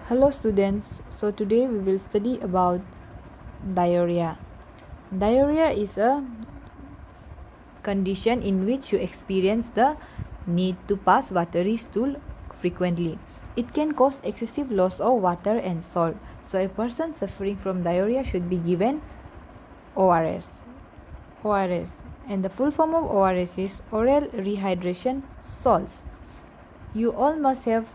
Hello students, so today we will study about diarrhea. Diarrhea is a condition in which you experience the need to pass watery stool frequently. It can cause excessive loss of water and salt. So a person suffering from diarrhea should be given ORS. ORS, and the full form of ORS is oral rehydration salts. You all must have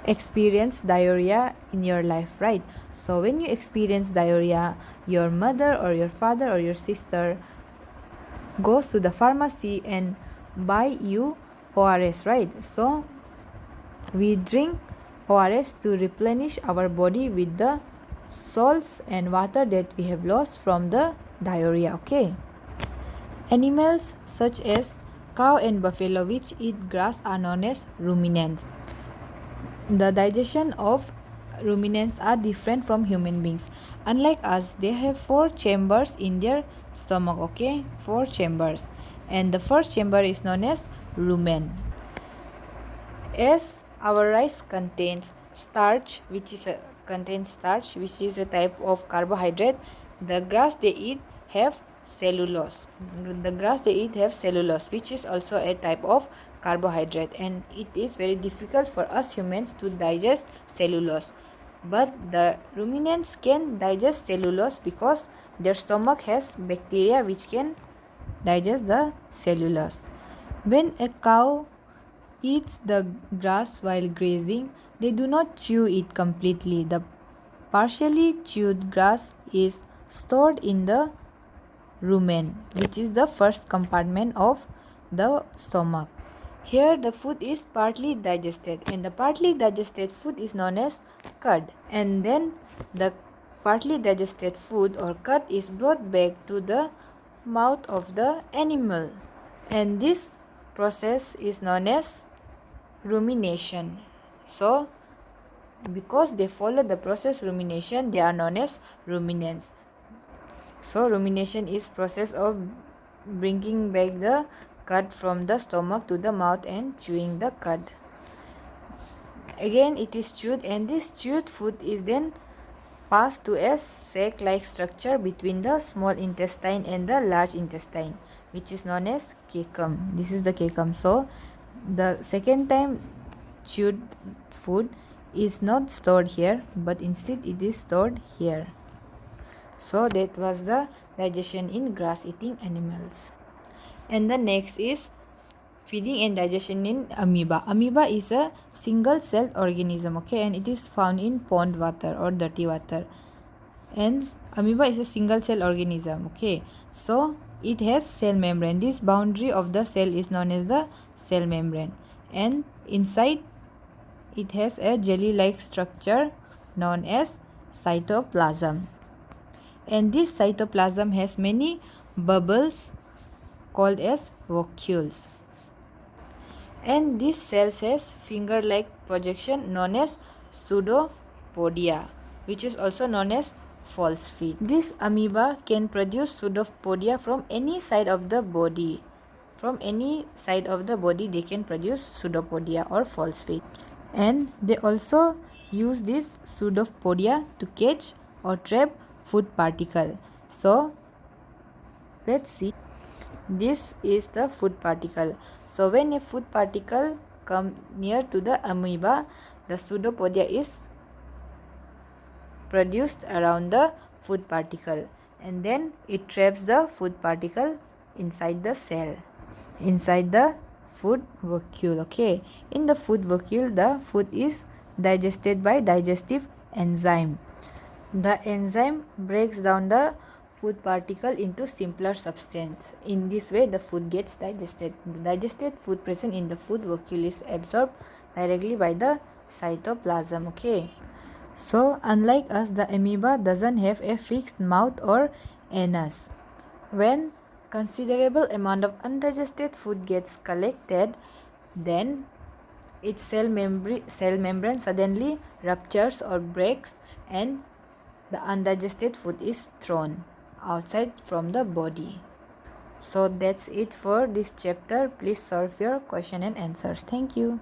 experience diarrhea in your life, right? So when you experience diarrhea, your mother or your father or your sister goes to the pharmacy and buy you ORS, right? So we drink ORS to replenish our body with the salts and water that we have lost from the diarrhea. Okay, animals such as cow and buffalo which eat grass are known as ruminants. The digestion of ruminants are different from human beings. Unlike us, they have 4 chambers in their stomach. Okay, 4 chambers, and the first chamber is known as rumen. As our rice contains starch, which is a type of carbohydrate, the grass they eat have cellulose. Which is also a type of carbohydrate, and it is very difficult for us humans to digest cellulose. But the ruminants can digest cellulose because their stomach has bacteria which can digest the cellulose. When a cow eats the grass while grazing, they do not chew it completely. The partially chewed grass is stored in the rumen, which is the first compartment of the stomach. Here the food is partly digested, and the partly digested food is known as cud. And then the partly digested food or cud is brought back to the mouth of the animal, and this process is known as rumination. So because they follow the process rumination, they are known as ruminants. So rumination is process of bringing back the cud from the stomach to the mouth and chewing the cud. Again it is chewed, and this chewed food is then passed to a sac-like structure between the small intestine and the large intestine, which is known as cecum. This is the cecum. So the second time chewed food is not stored here, but instead it is stored here. So that was the digestion in grass eating animals. And the next is feeding and digestion in amoeba. Amoeba is a single-celled organism, okay, and it is found in pond water or dirty water. And amoeba is a single-cell organism, okay. So it has cell membrane. This boundary of the cell is known as the cell membrane, and inside it has a jelly-like structure known as cytoplasm. And this cytoplasm has many bubbles called as vacuoles. And this cells has finger-like projection known as pseudopodia, which is also known as false feet. This amoeba can produce pseudopodia from any side of the body. From any side of the body they can produce pseudopodia or false feet. And they also use this pseudopodia to catch or trap food particle. So let's see. This is the food particle. So when a food particle comes near to the amoeba, the pseudopodia is produced around the food particle, and then it traps the food particle inside the cell, inside the food vacuole. Okay, in the food vacuole the food is digested by digestive enzyme. The enzyme breaks down the food particle into simpler substance. In this way the food gets digested. The digested food present in the food vacuole is absorbed directly by the cytoplasm. Okay, so unlike us, the amoeba doesn't have a fixed mouth or anus. When considerable amount of undigested food gets collected, then its cell membrane suddenly ruptures or breaks, and the undigested food is thrown outside from the body. So that's it for this chapter. Please solve your question and answers. Thank you.